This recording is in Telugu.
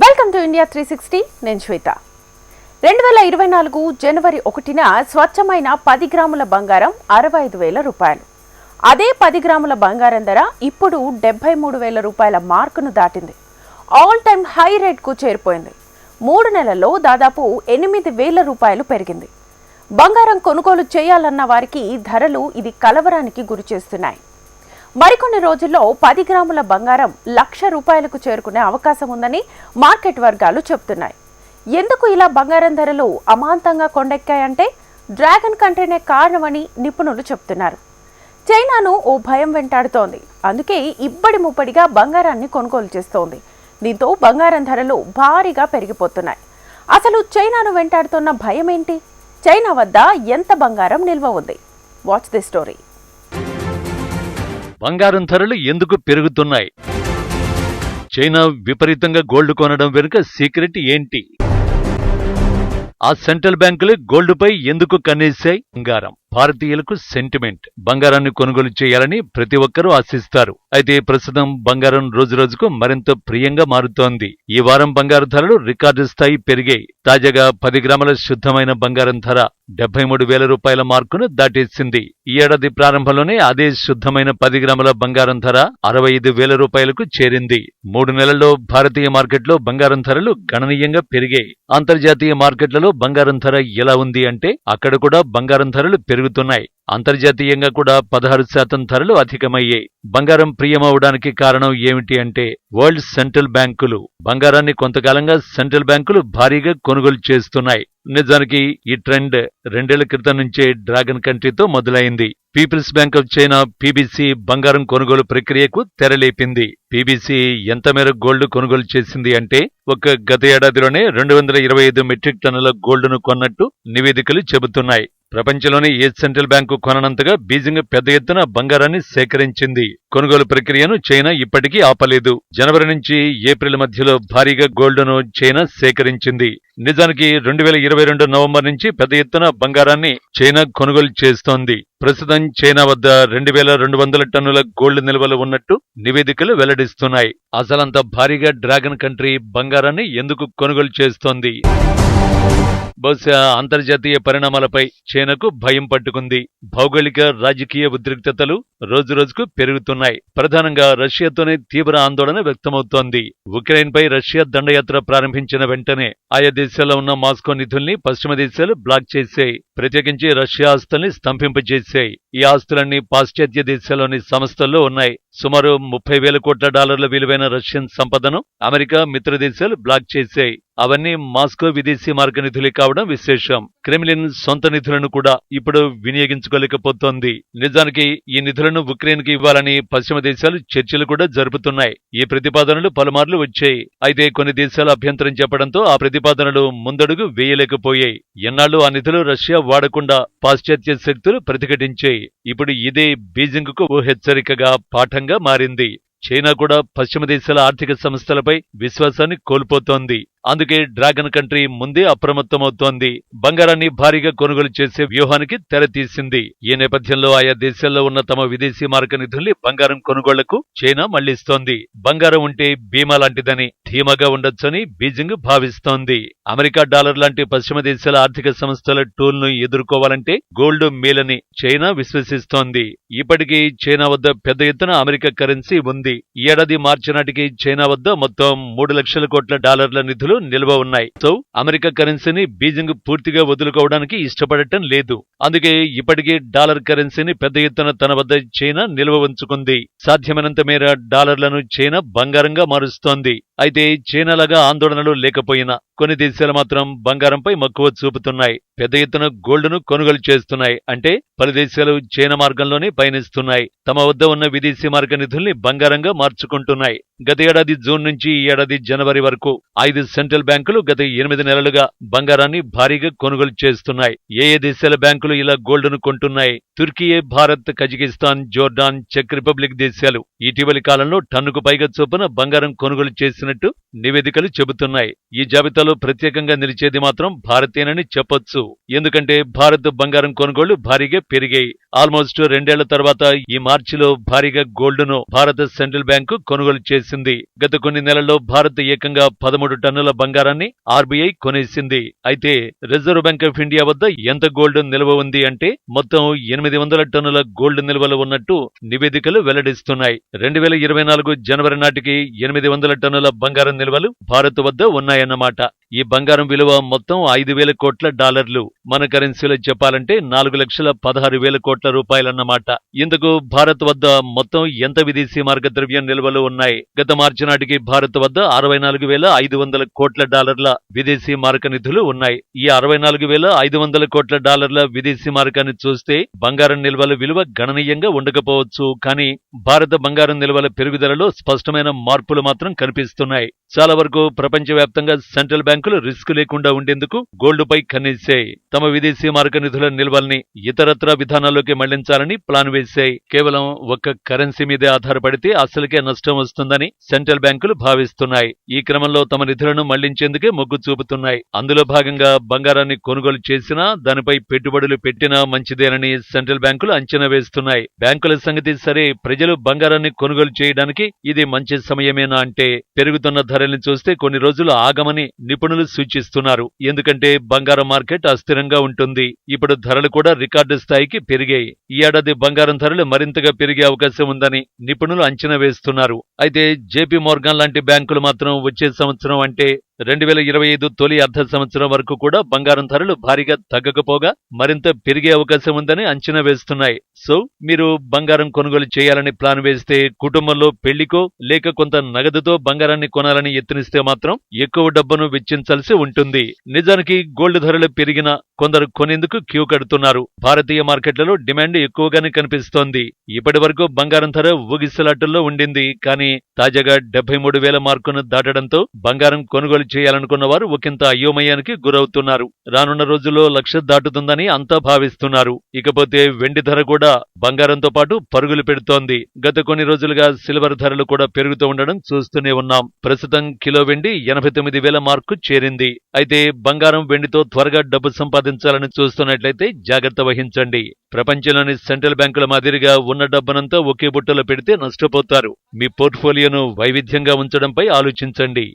Welcome to India 360. నేను శ్వేత. 2024 జనవరి 1న స్వచ్ఛమైన 10 గ్రాముల బంగారం 65,000 రూపాయలు. అదే 10 గ్రాముల బంగారం ధర ఇప్పుడు 73,000 రూపాయల మార్కును దాటింది. ఆల్ టైమ్ హై రేట్కు చేరిపోయింది. 3 నెలల్లో దాదాపు 8,000 రూపాయలు పెరిగింది. బంగారం కొనుగోలు చేయాలన్న వారికి ధరలు ఇది కలవరానికి గురిచేస్తున్నాయి. మరికొన్ని రోజుల్లో 10 గ్రాముల బంగారం 1,00,000 రూపాయలకు చేరుకునే అవకాశం ఉందని మార్కెట్ వర్గాలు చెబుతున్నాయి. ఎందుకు ఇలా బంగారం ధరలు అమాంతంగా కొండెక్కాయంటే డ్రాగన్ కంట్రీనే కారణమని నిపుణులు చెబుతున్నారు. చైనాను ఓ భయం వెంటాడుతోంది. అందుకే ఇబ్బడి ముబ్బడిగా బంగారాన్ని కొనుగోలు చేస్తోంది. దీంతో బంగారం ధరలు భారీగా పెరిగిపోతున్నాయి. అసలు చైనాను వెంటాడుతున్న భయం ఏంటి? చైనా వద్ద ఎంత బంగారం నిల్వ ఉంది? Watch the story. బంగారం ధరలు ఎందుకు పెరుగుతున్నాయి? చైనా విపరీతంగా గోల్డ్ కొనడం వెనుక సీక్రెట్ ఏంటి? ఆ సెంట్రల్ బ్యాంకులు గోల్డ్పై ఎందుకు కన్నేశాయి? బంగారం భారతీయులకు సెంటిమెంట్. బంగారాన్ని కొనుగోలు చేయాలని ప్రతి ఒక్కరూ ఆశిస్తారు. అయితే ప్రస్తుతం బంగారం రోజురోజుకు మరింత ప్రియంగా మారుతోంది. ఈ వారం బంగారు ధరలు రికార్డు స్థాయి పెరిగాయి. తాజాగా 10 గ్రాముల శుద్ధమైన బంగారం ధర 73,000 రూపాయల మార్కును దాటేసింది. ఈ ఏడాది ప్రారంభంలోనే అదే శుద్ధమైన 10 గ్రాముల బంగారం ధర 65,000 రూపాయలకు చేరింది. 3 నెలల్లో భారతీయ మార్కెట్లో బంగారం ధరలు గణనీయంగా పెరిగాయి. అంతర్జాతీయ మార్కెట్లలో బంగారం ధర ఎలా ఉంది అంటే అక్కడ కూడా బంగారం ధరలు పెరుగుతున్నాయి. అంతర్జాతీయంగా కూడా 16% ధరలు అధికమయ్యాయి. బంగారం ప్రియమవడానికి కారణం ఏమిటి అంటే వరల్డ్ సెంట్రల్ బ్యాంకులు. బంగారాన్ని కొంతకాలంగా సెంట్రల్ బ్యాంకులు భారీగా కొనుగోలు చేస్తున్నాయి. నిజానికి ఈ ట్రెండ్ 2 ఏళ్ల క్రితం నుంచే డ్రాగన్ కంట్రీతో మొదలైంది. People's Bank of China PBC బంగారం కొనుగోలు ప్రక్రియకు తెరలేపింది. పీబీసీ ఎంత మేర గోల్డ్ కొనుగోలు చేసింది అంటే గత ఏడాదిలోనే 225 మెట్రిక్ టన్నుల గోల్డ్ను కొన్నట్టు నివేదికలు చెబుతున్నాయి. ప్రపంచంలోనే ఏ సెంట్రల్ బ్యాంకు కొననంతగా బీజింగ్ పెద్ద ఎత్తున బంగారాన్ని సేకరించింది. కొనుగోలు ప్రక్రియను చైనా ఇప్పటికీ ఆపలేదు. జనవరి నుంచి ఏప్రిల్ మధ్యలో భారీగా గోల్డ్ను చైనా సేకరించింది. నిజానికి 2022 నవంబర్ నుంచి పెద్ద ఎత్తున బంగారాన్ని చైనా కొనుగోలు చేస్తోంది. ప్రస్తుతం చైనా వద్ద 2,200 టన్నుల గోల్డ్ నిల్వలు ఉన్నట్టు నివేదికలు వెల్లడిస్తున్నాయి. అసలంత భారీగా డ్రాగన్ కంట్రీ బంగారాన్ని ఎందుకు కొనుగోలు చేస్తోంది? బహుశా అంతర్జాతీయ పరిణామాలపై చైనాకు భయం పట్టుకుంది. భౌగోళిక రాజకీయ ఉద్రిక్తతలు రోజురోజుకు పెరుగుతున్నాయి. ప్రధానంగా రష్యాతోనే తీవ్ర ఆందోళన వ్యక్తమవుతోంది. ఉక్రెయిన్పై రష్యా దండయాత్ర ప్రారంభించిన వెంటనే ఆయా దేశాల్లో ఉన్న మాస్కో నిధుల్ని పశ్చిమ దేశాలు బ్లాక్ చేశాయి. ప్రత్యేకించి రష్యా ఆస్తుల్ని స్తంభింపజేశాయి. ఈ ఆస్తులన్నీ పాశ్చాత్య దేశాల్లోని సంస్థల్లో ఉన్నాయి. సుమారు $30,000 కోట్ల విలువైన రష్యన్ సంపదను అమెరికా మిత్ర దేశాలు బ్లాక్ చేశాయి. అవన్నీ మాస్కో విదేశీ మార్గ నిధులే కావడం విశేషం. క్రెమ్లిన్ సొంత నిధులను కూడా ఇప్పుడు వినియోగించుకోలేకపోతోంది. నిజానికి ఈ నిధులను ఉక్రెయిన్ కి ఇవ్వాలని పశ్చిమ దేశాలు చర్చలు కూడా జరుపుతున్నాయి. ఈ ప్రతిపాదనలు పలుమార్లు వచ్చాయి. అయితే కొన్ని దేశాలు అభ్యంతరం చెప్పడంతో ఆ ప్రతిపాదనలు ముందడుగు వేయలేకపోయాయి. ఎన్నాళ్లు ఆ నిధులు రష్యా వాడకుండా పాశ్చాత్య శక్తులు ప్రతిఘటించాయి. ఇప్పుడు ఇదే బీజింగ్ కు ఓ హెచ్చరికగా పాఠంగా మారింది. చైనా కూడా పశ్చిమ దేశాల ఆర్థిక సంస్థలపై విశ్వాసాన్ని కోల్పోతోంది. అందుకే డ్రాగన్ కంట్రీ ముందే అప్రమత్తమవుతోంది. బంగారాన్ని భారీగా కొనుగోలు చేసే వ్యూహానికి తెరతీసింది. ఈ నేపథ్యంలో ఆయా దేశాల్లో ఉన్న తమ విదేశీ మార్గ నిధుల్ని బంగారం కొనుగోళ్లకు చైనా మళ్లిస్తోంది. బంగారం ఉంటే బీమా లాంటిదని ధీమాగా ఉండొచ్చని బీజింగ్ భావిస్తోంది. అమెరికా డాలర్ లాంటి పశ్చిమ దేశాల ఆర్థిక సంస్థల టూల్ ను ఎదుర్కోవాలంటే గోల్డ్ మేలని చైనా విశ్వసిస్తోంది. ఇప్పటికీ చైనా వద్ద పెద్ద ఎత్తున అమెరికా కరెన్సీ ఉంది. ఈ ఏడాది మార్చి నాటికి చైనా వద్ద మొత్తం $3,00,000 కోట్ల నిధులు నిల్వ ఉన్నాయి. సో అమెరికా కరెన్సీని బీజింగ్ పూర్తిగా వదులుకోవడానికి ఇష్టపడటం లేదు. అందుకే ఇప్పటికీ డాలర్ కరెన్సీని పెద్ద ఎత్తున తన వద్ద చైనా నిల్వ ఉంచుకుంది. సాధ్యమైనంత మేర డాలర్లను చైనా బంగారంగా మారుస్తోంది. అయితే చైనాలాగా ఆందోళనలు లేకపోయినా కొన్ని దేశాలు మాత్రం బంగారంపై మక్కువ చూపుతున్నాయి. పెద్ద ఎత్తున గోల్డ్ను కొనుగోలు చేస్తున్నాయి. అంటే పలు దేశాలు చైనా మార్గంలోనే పయనిస్తున్నాయి. తమ వద్ద ఉన్న విదేశీ మార్గ నిధుల్ని బంగారంగా మార్చుకుంటున్నాయి. గత ఏడాది జూన్ నుంచి ఈ ఏడాది జనవరి వరకు 5 సెంట్రల్ బ్యాంకులు గత 8 నెలలుగా బంగారాన్ని భారీగా కొనుగోలు చేస్తున్నాయి. ఏ దేశాల బ్యాంకులు ఇలా గోల్డ్ను కొంటున్నాయి? తుర్కియే, భారత్, కజకిస్తాన్, జోర్డాన్, చెక్ రిపబ్లిక్ దేశాలు ఇటీవలి కాలంలో టన్నుకు పైగా చొప్పున బంగారం కొనుగోలు చేసిన చేసినట్టు నివేదికలు చెబుతున్నాయి. ఈ జాబితాలో ప్రత్యేకంగా నిలిచేది మాత్రం భారతేనని చెప్పొచ్చు. ఎందుకంటే భారత్ బంగారం కొనుగోళ్లు భారీగా పెరిగాయి. ఆల్మోస్ట్ 2 ఏళ్ల తర్వాత ఈ మార్చిలో భారీగా గోల్డ్ ను భారత సెంట్రల్ బ్యాంకు కొనుగోలు చేసింది. గత కొన్ని నెలల్లో భారత్ ఏకంగా 13 టన్నుల బంగారాన్ని ఆర్బీఐ కొనేసింది. అయితే రిజర్వ్ బ్యాంక్ ఆఫ్ ఇండియా వద్ద ఎంత గోల్డ్ నిల్వ ఉంది అంటే మొత్తం 800 టన్నుల గోల్డ్ నిల్వలు ఉన్నట్టు నివేదికలు వెల్లడిస్తున్నాయి. 2024 జనవరి నాటికి 800 టన్నుల బంగారం నిల్వలు భారత్ వద్ద ఉన్నాయన్నమాట. ఈ బంగారం విలువ మొత్తం 5,000 కోట్ల డాలర్లు. మన కరెన్సీలో చెప్పాలంటే 4,16,000 కోట్ల రూపాయలన్నమాట. ఇందుకు భారత్ వద్ద మొత్తం ఎంత విదేశీ మార్గ ద్రవ్యం నిల్వలు ఉన్నాయి? గత మార్చి నాటికి భారత్ వద్ద 64,500 కోట్ల డాలర్ల విదేశీ మారక నిధులు ఉన్నాయి. ఈ 64,500 కోట్ల డాలర్ల విదేశీ మారకాన్ని చూస్తే బంగారం నిల్వల విలువ గణనీయంగా ఉండకపోవచ్చు. కానీ భారత బంగారం నిల్వల పెరుగుదలలో స్పష్టమైన మార్పులు మాత్రం కనిపిస్తున్నాయి. చాలా వరకు ప్రపంచవ్యాప్తంగా సెంట్రల్ బ్యాంకులు రిస్క్ లేకుండా ఉండేందుకు గోల్డ్ పై కన్నేశాయి. తమ విదేశీ మారక నిధుల నిల్వల్ని ఇతరత్రా విధానాల్లోకి మళ్లించాలని ప్లాన్ వేశాయి. కేవలం ఒక్క కరెన్సీ మీదే ఆధారపడితే అసలుకే నష్టం వస్తుందని సెంట్రల్ బ్యాంకులు భావిస్తున్నాయి. ఈ క్రమంలో తమ నిధులను మళ్లించేందుకే మొగ్గు చూపుతున్నాయి. అందులో భాగంగా బంగారాన్ని కొనుగోలు చేసినా దానిపై పెట్టుబడులు పెట్టినా మంచిదేనని సెంట్రల్ బ్యాంకులు అంచనా వేస్తున్నాయి. బ్యాంకుల సంగతి సరే, ప్రజలు బంగారాన్ని కొనుగోలు చేయడానికి ఇది మంచి సమయమేనా అంటే పెరుగుతున్న ధరల్ని చూస్తే కొన్ని రోజులు ఆగమని నిపుణులు సూచిస్తున్నారు. ఎందుకంటే బంగారం మార్కెట్ అస్థిరంగా ఉంటుంది. ఇప్పుడు ధరలు కూడా రికార్డు స్థాయికి పెరిగాయి. ఈ ఏడాది బంగారం ధరలు మరింతగా పెరిగే అవకాశం ఉందని నిపుణులు అంచనా వేస్తున్నారు. అయితే జేపీ మోర్గాన్ లాంటి బ్యాంకులు మాత్రం వచ్చే సంవత్సరం అంటే 2025 తొలి అర్ధ సంవత్సరం వరకు కూడా బంగారం ధరలు భారీగా తగ్గకపోగా మరింత పెరిగే అవకాశం ఉందని అంచనా వేస్తున్నాయి. సో మీరు బంగారం కొనుగోలు చేయాలని ప్లాన్ వేస్తే కుటుంబంలో పెళ్లికో లేక కొంత నగదుతో బంగారాన్ని కొనాలని యత్నిస్తే మాత్రం ఎక్కువ డబ్బును వెచ్చించాల్సి ఉంటుంది. నిజానికి గోల్డ్ ధరలు పెరిగినా కొందరు కొనేందుకు క్యూ కడుతున్నారు. భారతీయ మార్కెట్లలో డిమాండ్ ఎక్కువగానే కనిపిస్తోంది. ఇప్పటి వరకు బంగారం ధర ఊగిసలాటల్లో ఉండింది. కానీ తాజాగా 73,000 మార్కును దాటడంతో బంగారం కొనుగోలు చేయాలనుకున్న వారు ఒకంత అయోమయానికి గురవుతున్నారు. రానున్న రోజుల్లో 1,00,000 దాటుతుందని అంతా భావిస్తున్నారు. ఇకపోతే వెండి ధర కూడా బంగారంతో పాటు పరుగులు పెడుతోంది. గత కొన్ని రోజులుగా సిల్వర్ ధరలు కూడా పెరుగుతూ ఉండడం చూస్తూనే ఉన్నాం. ప్రస్తుతం కిలో వెండి 89,000 మార్కు చేరింది. అయితే బంగారం వెండితో త్వరగా డబ్బు సంపాదించాలని చూస్తున్నట్లయితే జాగ్రత్త వహించండి. ప్రపంచంలోని సెంట్రల్ బ్యాంకుల మాదిరిగా ఉన్న డబ్బునంతా ఒకే బుట్టలో పెడితే నష్టపోతారు. మీ పోర్ట్ఫోలియోను వైవిధ్యంగా ఉంచడంపై ఆలోచించండి.